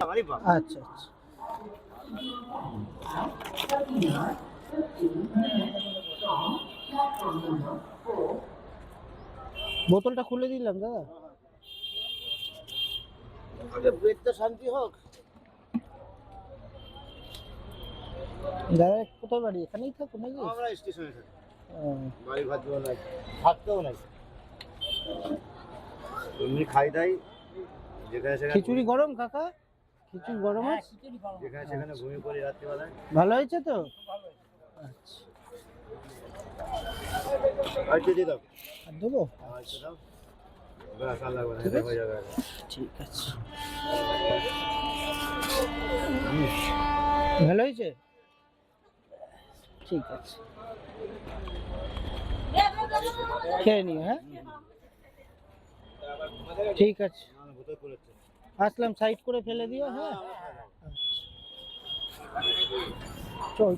আচ্ছা আচ্ছা। বোতলটা খুলে দিলাম দাদা। পেটটা শান্তি হোক। দাদা কোথায় বাড়ি? এখানেই থাকো নাকি? আমরা স্টেশনে থাকি, ও, বাড়ি ভাতও নাই, থাকতেও নাই, এমনি খাই দাই যেখানে সেখানে। খিচুড়ি গরম কাকা? খিচুড়ি গরম আছে? যেখানে সেখানে ঘুমিয়ে পড়ি রাত্রিবেলায়। ভালো হয়েছে তো? আচ্ছা। আর কি দিয়ে দাও, আর দেবো? আর একটু দাও, ব্যাস আর লাগবে না, ঠিক এটা আছে। হয়ে যাবে। ঠিক আছে। ভালো হয়েছে? ঠিক আছে, খেয়ে নিও। হ্যাঁ ঠিক আছে, বোতল করেছে। আসলাম, সাইড করে ফেলে দিও। হ্যাঁ চল।